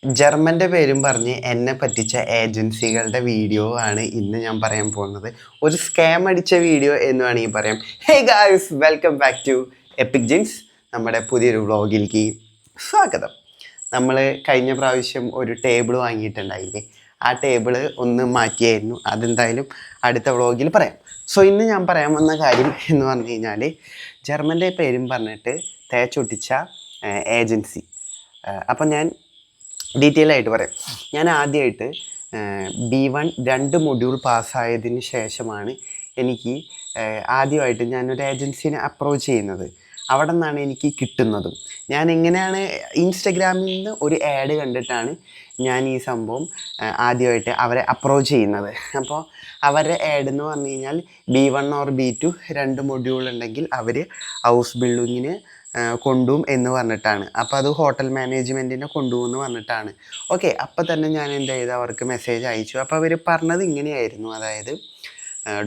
ജർമ്മൻ്റെ പേരും പറഞ്ഞ് എന്നെ പറ്റിച്ച ഏജൻസികളുടെ വീഡിയോ ആണ് ഇന്ന് ഞാൻ പറയാൻ പോകുന്നത്. ഒരു സ്കാം അടിച്ച വീഡിയോ എന്ന് വേണമെങ്കിൽ പറയാം. Hey guys, welcome back to epic Jins. നമ്മുടെ പുതിയൊരു വ്ളോഗിലേക്ക് സ്വാഗതം. നമ്മൾ കഴിഞ്ഞ പ്രാവശ്യം ഒരു ടേബിൾ വാങ്ങിയിട്ടുണ്ടായില്ലേ, ആ ടേബിൾ ഒന്ന് മാറ്റിയായിരുന്നു. അതെന്തായാലും അടുത്ത വ്ളോഗിൽ പറയാം. സോ ഇന്ന് ഞാൻ പറയാൻ വന്ന കാര്യം എന്ന് പറഞ്ഞു കഴിഞ്ഞാൽ, ജർമ്മൻ്റെ പേരും പറഞ്ഞിട്ട് തേച്ചൊട്ടിച്ച ഏജൻസി. അപ്പം ഞാൻ ഡീറ്റെയിൽ ആയിട്ട് പറയാം. ഞാൻ ആദ്യമായിട്ട് B1 2 മൊഡ്യൂൾ പാസ്സായതിന് ശേഷമാണ് എനിക്ക് ആദ്യമായിട്ട് ഞാനൊരു ഏജൻസിനെ അപ്രോച്ച് ചെയ്യുന്നത്. അവിടെ നിന്നാണ് എനിക്ക് കിട്ടുന്നതും. ഞാൻ എങ്ങനെയാണ് ഇൻസ്റ്റഗ്രാമിൽ നിന്ന് ഒരു ആഡ് കണ്ടിട്ടാണ് ഞാൻ ഈ സംഭവം ആദ്യമായിട്ട് അവരെ അപ്രോച്ച് ചെയ്യുന്നത്. അപ്പോൾ അവരുടെ ആഡ് എന്ന് പറഞ്ഞു കഴിഞ്ഞാൽ B1 ഓർ B2 2 മൊഡ്യൂൾ ഉണ്ടെങ്കിൽ അവർ ഹൗസ് ബിൽഡിങ്ങിന് കൊണ്ടുപോകും എന്ന് പറഞ്ഞിട്ടാണ്. അപ്പോൾ അത് ഹോട്ടൽ മാനേജ്മെൻറ്റിനെ കൊണ്ടുപോകുമെന്ന് പറഞ്ഞിട്ടാണ്. ഓക്കെ, അപ്പോൾ തന്നെ ഞാൻ എന്ത് ചെയ്തു, അവർക്ക് മെസ്സേജ് അയച്ചു. അപ്പോൾ അവർ പറഞ്ഞത് ഇങ്ങനെയായിരുന്നു, അതായത്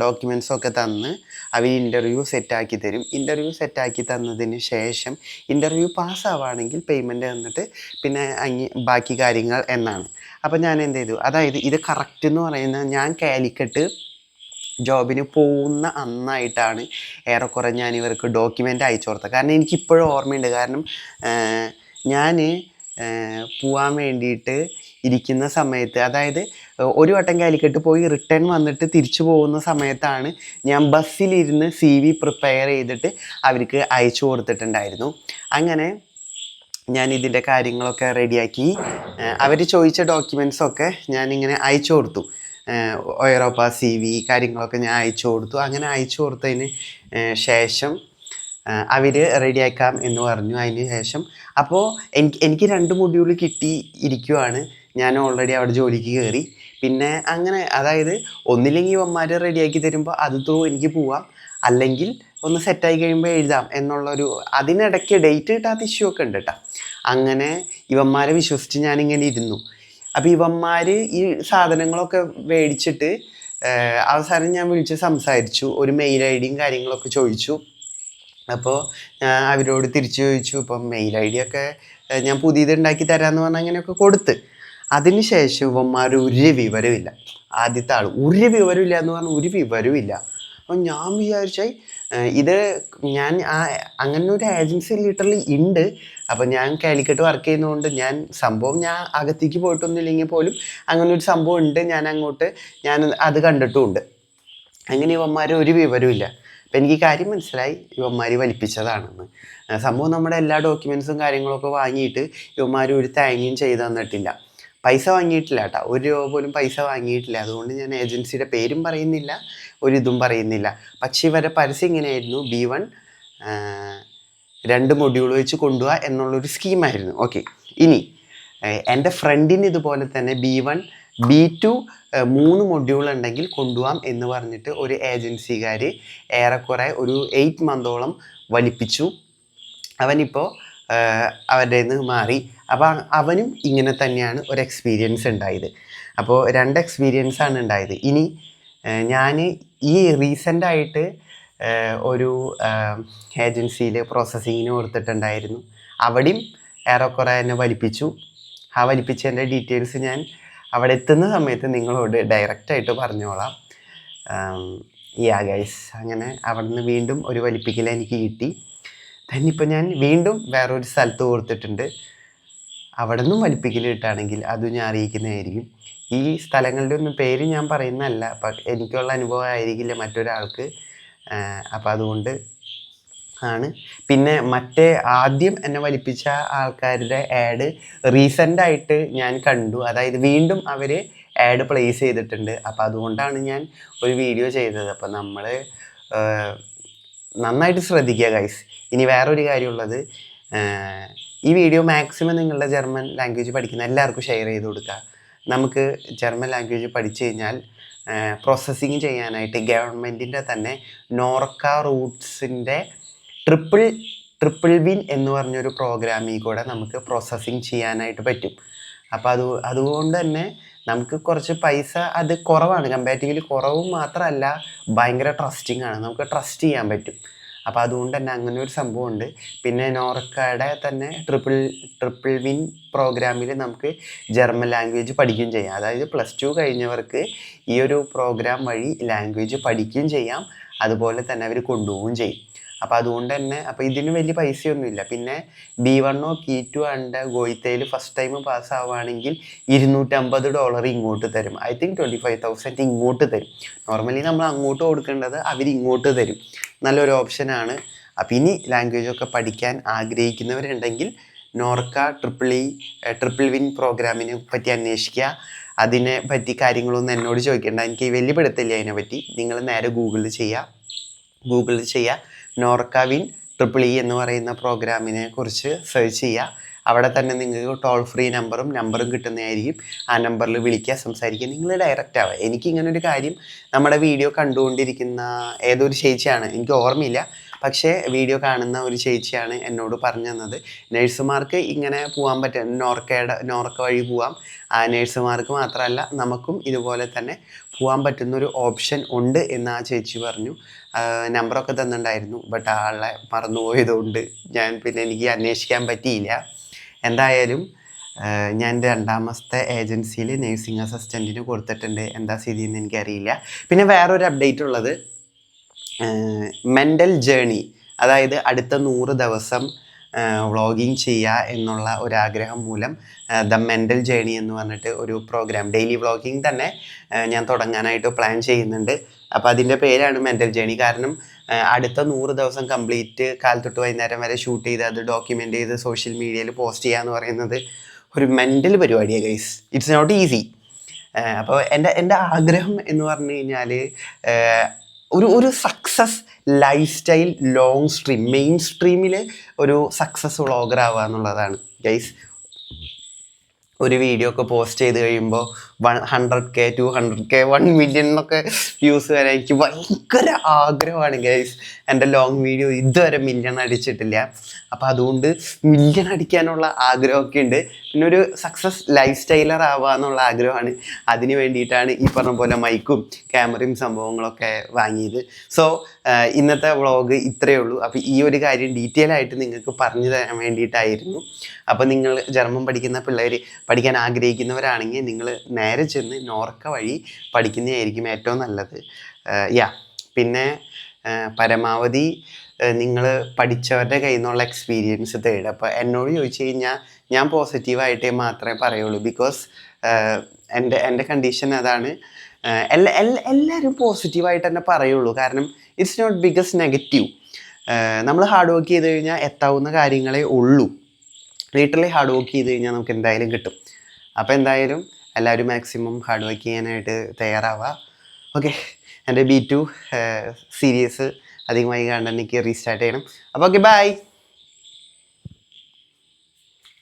ഡോക്യുമെൻറ്റ്സൊക്കെ തന്ന് അവർ ഇൻ്റർവ്യൂ സെറ്റാക്കി തരും. ഇൻ്റർവ്യൂ സെറ്റാക്കി തന്നതിന് ശേഷം ഇൻ്റർവ്യൂ പാസ്സാവുകയാണെങ്കിൽ പേയ്മെൻറ്റ് തന്നിട്ട് പിന്നെ ബാക്കി കാര്യങ്ങൾ എന്നാണ്. അപ്പോൾ ഞാൻ എന്ത് ചെയ്തു, അതായത് ഇത് കറക്റ്റ് എന്ന് പറയുന്നത് ഞാൻ കാലിക്കട്ട് ജോബിന് പോകുന്ന അന്നായിട്ടാണ് ഏറെക്കുറെ ഞാൻ ഇവർക്ക് ഡോക്യുമെൻ്റ് അയച്ചു കൊടുത്തത്. കാരണം എനിക്കിപ്പോഴും ഓർമ്മയുണ്ട്. കാരണം ഞാൻ പോവാൻ വേണ്ടിയിട്ട് ഇരിക്കുന്ന സമയത്ത്, അതായത് ഒരു വട്ടം കാലിക്കട്ട് പോയി റിട്ടേൺ വന്നിട്ട് തിരിച്ചു പോകുന്ന സമയത്താണ് ഞാൻ ബസ്സിലിരുന്ന് CV പ്രിപ്പയർ ചെയ്തിട്ട് അവർക്ക് അയച്ചു കൊടുത്തിട്ടുണ്ടായിരുന്നു. അങ്ങനെ ഞാൻ ഇതിൻ്റെ കാര്യങ്ങളൊക്കെ റെഡിയാക്കി അവർ ചോദിച്ച ഡോക്യുമെൻറ്റ്സൊക്കെ ഞാനിങ്ങനെ അയച്ചു കൊടുത്തു. ഒയറോപ്പ CV കാര്യങ്ങളൊക്കെ ഞാൻ അയച്ചു കൊടുത്തു. അങ്ങനെ അയച്ചു കൊടുത്തതിന് ശേഷം അവർ റെഡിയാക്കാം എന്ന് പറഞ്ഞു. അതിന് ശേഷം അപ്പോൾ എനിക്ക് 2 മൊഡ്യൂൾ കിട്ടി ഇരിക്കുവാണ്. ഞാൻ ഓൾറെഡി അവിടെ ജോലിക്ക് കയറി. പിന്നെ അങ്ങനെ, അതായത് ഒന്നില്ലെങ്കിൽ ഇവന്മാർ റെഡിയാക്കി തരുമ്പോൾ അത് ത്രൂ എനിക്ക് പോവാം, അല്ലെങ്കിൽ ഒന്ന് സെറ്റായി കഴിയുമ്പോൾ എഴുതാം എന്നുള്ളൊരു, അതിനിടയ്ക്ക് ഡേറ്റ് കിട്ടാത്ത ഇഷ്യൂ ഒക്കെ ഉണ്ട് കേട്ടോ. അങ്ങനെ ഇവന്മാരെ വിശ്വസിച്ച് ഞാനിങ്ങനെ ഇരുന്നു. അപ്പോൾ ഇവന്മാർ ഈ സാധനങ്ങളൊക്കെ മേടിച്ചിട്ട് അവസാനം ഞാൻ വിളിച്ച് സംസാരിച്ചു. ഒരു മെയിൽ ID യും കാര്യങ്ങളൊക്കെ ചോദിച്ചു. അപ്പോൾ ഞാൻ അവരോട് തിരിച്ചു ചോദിച്ചു, ഇപ്പം മെയിൽ ID ഒക്കെ ഞാൻ പുതിയത് ഉണ്ടാക്കി തരാമെന്ന് പറഞ്ഞാൽ അങ്ങനെയൊക്കെ കൊടുത്ത്. അതിന് ശേഷം ഇവന്മാർ ഒരു വിവരമില്ല. ആദ്യത്തെ ആൾ ഒരു വിവരമില്ല എന്ന് പറഞ്ഞാൽ ഒരു വിവരമില്ല. അപ്പം ഞാൻ വിചാരിച്ചാൽ ഇത് ഞാൻ അങ്ങനെ ഒരു ഏജൻസി ലിറ്ററലി ഉണ്ട്. അപ്പം ഞാൻ കാലിക്കട്ട് വർക്ക് ചെയ്യുന്നതുകൊണ്ട് ഞാൻ അകത്തേക്ക് പോയിട്ടൊന്നുമില്ലെങ്കിൽ പോലും അങ്ങനെ ഒരു സംഭവം ഉണ്ട്. ഞാൻ അത് കണ്ടിട്ടുമുണ്ട്. അങ്ങനെ ഇവന്മാർ ഒരു വിവരമില്ല. അപ്പം എനിക്ക് കാര്യം മനസ്സിലായി, ഇവന്മാർ വലിപ്പിച്ചതാണെന്ന്. സംഭവം നമ്മുടെ എല്ലാ ഡോക്യുമെൻറ്റ്സും കാര്യങ്ങളൊക്കെ വാങ്ങിയിട്ട് ഇവന്മാർ ഒരു താങ്ക്യും ചെയ്ത് തന്നിട്ടില്ല. പൈസ വാങ്ങിയിട്ടില്ല കേട്ടോ, ₹1 പോലും പൈസ വാങ്ങിയിട്ടില്ല. അതുകൊണ്ട് ഞാൻ ഏജൻസിയുടെ പേരും പറയുന്നില്ല, ഒരിതും പറയുന്നില്ല. പക്ഷേ ഇവരെ പരസ്യം ഇങ്ങനെയായിരുന്നു, B1 2 മൊഡ്യൂൾ വെച്ച് കൊണ്ടുപോവുക എന്നുള്ളൊരു സ്കീമായിരുന്നു. ഓക്കെ, ഇനി എൻ്റെ ഫ്രണ്ടിന് ഇതുപോലെ തന്നെ B1 B2 3 മൊഡ്യൂൾ ഉണ്ടെങ്കിൽ കൊണ്ടുപോകാം എന്ന് പറഞ്ഞിട്ട് ഒരു ഏജൻസിക്കാർ ഏറെക്കുറെ ഒരു 8 മന്തോളം വലിപ്പിച്ചു. അവനിപ്പോൾ അവരുടെ നിന്ന് മാറി. അപ്പോൾ അവനും ഇങ്ങനെ തന്നെയാണ് ഒരു എക്സ്പീരിയൻസ് ഉണ്ടായത്. അപ്പോൾ 2 എക്സ്പീരിയൻസാണ് ഉണ്ടായത്. ഇനി ഞാൻ ഈ റീസെൻ്റായിട്ട് ഒരു ഏജൻസിയിൽ പ്രോസസ്സിങ്ങിന് കൊടുത്തിട്ടുണ്ടായിരുന്നു. അവിടെയും ഏറെക്കുറെ എന്നെ വലിപ്പിച്ചു. ആ വലിപ്പിച്ചതിൻ്റെ ഡീറ്റെയിൽസ് ഞാൻ അവിടെ എത്തുന്ന സമയത്ത് നിങ്ങളോട് ഡയറക്റ്റായിട്ട് പറഞ്ഞോളാം. ഗൈസ്, അങ്ങനെ അവിടെ നിന്ന് വീണ്ടും ഒരു വലിപ്പിക്കൽ എനിക്ക് കിട്ടി. തന്നെ ഇപ്പം ഞാൻ വീണ്ടും വേറൊരു സ്ഥലത്ത് കൊടുത്തിട്ടുണ്ട്. അവിടെ നിന്നും വലിപ്പിക്കൽ കിട്ടുകയാണെങ്കിൽ അതും ഞാൻ അറിയിക്കുന്നതായിരിക്കും. ഈ സ്ഥലങ്ങളുടെ ഒന്നും പേര് ഞാൻ പറയുന്നതല്ല, അപ്പം എനിക്കുള്ള അനുഭവം ആയിരിക്കില്ല മറ്റൊരാൾക്ക്. അപ്പം അതുകൊണ്ട് ആണ്. പിന്നെ മറ്റേ ആദ്യം എന്നെ വലിപ്പിച്ച ആൾക്കാരുടെ ആഡ് റീസെൻ്റായിട്ട് ഞാൻ കണ്ടു. അതായത് വീണ്ടും അവർ ആഡ് പ്ലേസ് ചെയ്തിട്ടുണ്ട്. അപ്പോൾ അതുകൊണ്ടാണ് ഞാൻ ഒരു വീഡിയോ ചെയ്തത്. അപ്പോൾ നമ്മൾ നന്നായിട്ട് ശ്രദ്ധിക്കുക ഗൈസ്. ഇനി വേറൊരു കാര്യമുള്ളത്, ഈ വീഡിയോ മാക്സിമം നിങ്ങളുടെ ജർമ്മൻ ലാംഗ്വേജ് പഠിക്കുന്ന എല്ലാവർക്കും ഷെയർ ചെയ്ത് കൊടുക്കുക. നമുക്ക് ജർമ്മൻ ലാംഗ്വേജ് പഠിച്ചു കഴിഞ്ഞാൽ പ്രോസസ്സിങ് ചെയ്യാനായിട്ട് ഗവൺമെൻറ്റിൻ്റെ തന്നെ നോർക്ക റൂട്ട്സിൻ്റെ ട്രിപ്പിൾ വിൻ എന്ന് പറഞ്ഞൊരു പ്രോഗ്രാമിൽ കൂടെ നമുക്ക് പ്രോസസ്സിങ് ചെയ്യാനായിട്ട് പറ്റും. അപ്പോൾ അതുകൊണ്ട് തന്നെ നമുക്ക് കുറച്ച് പൈസ അത് കുറവാണ്, കമ്പാരിറ്റീവ്ലി കുറവും മാത്രമല്ല ഭയങ്കര ട്രസ്റ്റിംഗ് ആണ്. നമുക്ക് ട്രസ്റ്റ് ചെയ്യാൻ പറ്റും. അപ്പോൾ അതുകൊണ്ട് തന്നെ അങ്ങനെ ഒരു സംഭവമുണ്ട്. പിന്നെ നോർക്കയുടെ തന്നെ ട്രിപ്പിൾ വിൻ പ്രോഗ്രാമിൽ നമുക്ക് ജർമ്മൻ ലാംഗ്വേജ് പഠിക്കുകയും ചെയ്യാം. അതായത് +2 കഴിഞ്ഞവർക്ക് ഈ ഒരു പ്രോഗ്രാം വഴി ലാംഗ്വേജ് പഠിക്കുകയും ചെയ്യാം, അതുപോലെ തന്നെ അവർ കൊണ്ടുപോവുകയും ചെയ്യും. അപ്പോൾ അതുകൊണ്ട് തന്നെ അപ്പോൾ ഇതിന് വലിയ പൈസയൊന്നുമില്ല. പിന്നെ B1 K2 ആണ്ട് ഗോയിത്തയിൽ ഫസ്റ്റ് ടൈം പാസ്സാവുകയാണെങ്കിൽ $250 ഇങ്ങോട്ട് തരും. ഐ തിങ്ക് 25,000 ഇങ്ങോട്ട് തരും. നോർമലി നമ്മൾ അങ്ങോട്ട് കൊടുക്കേണ്ടത് അവർ ഇങ്ങോട്ട് തരും. നല്ലൊരു ഓപ്ഷനാണ്. അപ്പോൾ ഇനി ലാംഗ്വേജൊക്കെ പഠിക്കാൻ ആഗ്രഹിക്കുന്നവരുണ്ടെങ്കിൽ നോർക്ക ട്രിപ്പിൾ വിൻ പ്രോഗ്രാമിനെ പറ്റി അന്വേഷിക്കുക. അതിനെ പറ്റി കാര്യങ്ങളൊന്നും എന്നോട് ചോദിക്കേണ്ട, എനിക്ക് വലിയ പിടുത്തില്ല അതിനെപ്പറ്റി. നിങ്ങൾ നേരെ ഗൂഗിളിൽ ചെയ്യുക നോർക്ക വിൻ ട്രിപ്പിൾ എന്ന് പറയുന്ന പ്രോഗ്രാമിനെ കുറിച്ച് സെർച്ച് ചെയ്യുക. അവിടെ തന്നെ നിങ്ങൾക്ക് ടോൾ ഫ്രീ നമ്പറും കിട്ടുന്നതായിരിക്കും. ആ നമ്പറിൽ വിളിക്കുക, സംസാരിക്കുക, നിങ്ങൾ ഡയറക്റ്റ് ആവുക. എനിക്കിങ്ങനൊരു കാര്യം നമ്മുടെ വീഡിയോ കണ്ടുകൊണ്ടിരിക്കുന്ന ഏതൊരു ചേച്ചിയാണ്, എനിക്ക് ഓർമ്മയില്ല, പക്ഷേ വീഡിയോ കാണുന്ന ഒരു ചേച്ചിയാണ് എന്നോട് പറഞ്ഞു തന്നത്. നഴ്സുമാർക്ക് ഇങ്ങനെ പോകാൻ പറ്റും, നോർക്ക വഴി പോവാം. ആ നഴ്സുമാർക്ക് മാത്രമല്ല നമുക്കും ഇതുപോലെ തന്നെ പോകാൻ പറ്റുന്നൊരു ഓപ്ഷൻ ഉണ്ട് എന്ന് ആ ചേച്ചി പറഞ്ഞു. നമ്പറൊക്കെ തന്നിട്ടുണ്ടായിരുന്നു, ബട്ട് ആളെ മറന്നുപോയതുകൊണ്ട് എനിക്ക് അന്വേഷിക്കാൻ പറ്റിയില്ല. എന്തായാലും ഞാൻ 2ാമത്തെ ഏജൻസിയിൽ നേഴ്സിംഗ് അസിസ്റ്റൻറ്റിന് കൊടുത്തിട്ടുണ്ട്. എന്താ സ്ഥിതി എന്ന് എനിക്കറിയില്ല. പിന്നെ വേറൊരു അപ്ഡേറ്റ് ഉള്ളത്, മെൻ്റൽ ജേണി, അതായത് അടുത്ത 100 ദിവസം വ്ളോഗിങ് ചെയ്യുക എന്നുള്ള ഒരാഗ്രഹം മൂലം ദ മെൻ്റൽ ജേണി എന്ന് പറഞ്ഞിട്ട് ഒരു പ്രോഗ്രാം, ഡെയിലി വ്ളോഗിങ് തന്നെ ഞാൻ തുടങ്ങാനായിട്ട് പ്ലാൻ ചെയ്യുന്നുണ്ട്. അപ്പോൾ അതിൻ്റെ പേരാണ് മെൻ്റൽ ജേണി. കാരണം അടുത്ത 100 ദിവസം കംപ്ലീറ്റ് കാലത്തൊട്ട് വൈകുന്നേരം വരെ ഷൂട്ട് ചെയ്ത് അത് ഡോക്യുമെൻ്റ് ചെയ്ത് സോഷ്യൽ മീഡിയയിൽ പോസ്റ്റ് ചെയ്യുക എന്ന് പറയുന്നത് ഒരു മെൻ്റൽ പരിപാടിയാണ് ഗൈസ്. It's not easy. അപ്പോൾ എൻ്റെ ആഗ്രഹം എന്ന് പറഞ്ഞു കഴിഞ്ഞാൽ ഒരു സക്സസ് ലൈഫ് സ്റ്റൈൽ മെയിൻ സ്ട്രീമിൽ ഒരു സക്സസ് വ്ളോഗർ ആവുക എന്നുള്ളതാണ് ഗൈസ്. ഒരു വീഡിയോ ഒക്കെ പോസ്റ്റ് ചെയ്ത് കഴിയുമ്പോൾ 100K 200K 1 million എന്നൊക്കെ വ്യൂസ് വരാൻ എനിക്ക് ഭയങ്കര ആഗ്രഹമാണ് ഗൈസ്. എൻ്റെ ലോങ് വീഡിയോ ഇതുവരെ 1 million അടിച്ചിട്ടില്ല. അപ്പോൾ അതുകൊണ്ട് 1 million അടിക്കാനുള്ള ആഗ്രഹമൊക്കെ ഉണ്ട്. പിന്നെ ഒരു സക്സസ് ലൈഫ് സ്റ്റൈലർ ആവുക എന്നുള്ള ആഗ്രഹമാണ്. അതിന് വേണ്ടിയിട്ടാണ് ഈ പറഞ്ഞ പോലെ മൈക്കും ക്യാമറയും സംഭവങ്ങളൊക്കെ വാങ്ങിയത്. സോ ഇന്നത്തെ വ്ളോഗ് ഇത്രയേ ഉള്ളൂ. അപ്പോൾ ഈ ഒരു കാര്യം ഡീറ്റെയിൽ ആയിട്ട് നിങ്ങൾക്ക് പറഞ്ഞു തരാൻ വേണ്ടിയിട്ടായിരുന്നു. അപ്പോൾ നിങ്ങൾ ജർമ്മൻ പഠിക്കുന്ന പിള്ളേർ പഠിക്കാൻ ആഗ്രഹിക്കുന്നവരാണെങ്കിൽ നിങ്ങൾ നേരെ ചെന്ന് നോർക്ക വഴി പഠിക്കുന്നതായിരിക്കും ഏറ്റവും നല്ലത്. പിന്നെ പരമാവധി നിങ്ങൾ പഠിച്ചവരുടെ കയ്യിൽ നിന്നുള്ള എക്സ്പീരിയൻസ് തേടുക. അപ്പോൾ എന്നോട് ചോദിച്ചു കഴിഞ്ഞാൽ ഞാൻ പോസിറ്റീവായിട്ടേ മാത്രമേ പറയുള്ളൂ. ബിക്കോസ് എൻ്റെ കണ്ടീഷൻ അതാണ്. എല്ലാവരും പോസിറ്റീവായിട്ട് തന്നെ പറയുള്ളൂ. കാരണം ഇറ്റ്സ് നോട്ട് ബിക്കോസ് നെഗറ്റീവ്. നമ്മൾ ഹാർഡ് വർക്ക് ചെയ്ത് കഴിഞ്ഞാൽ എത്താവുന്ന കാര്യങ്ങളേ ഉള്ളൂ. ലിറ്ററലി ഹാർഡ് വർക്ക് ചെയ്ത് കഴിഞ്ഞാൽ നമുക്ക് എന്തായാലും കിട്ടും. അപ്പോൾ എന്തായാലും എല്ലാവരും മാക്സിമം ഹാർഡ് വർക്ക് ചെയ്യാനായിട്ട് തയ്യാറാവുക. ഓക്കെ, എൻ്റെ B2 സീരീസ് അധികമായി കാണാൻ എനിക്ക് റീസ്റ്റാർട്ട് ചെയ്യണം. അപ്പോൾ ഓക്കെ, ബൈ.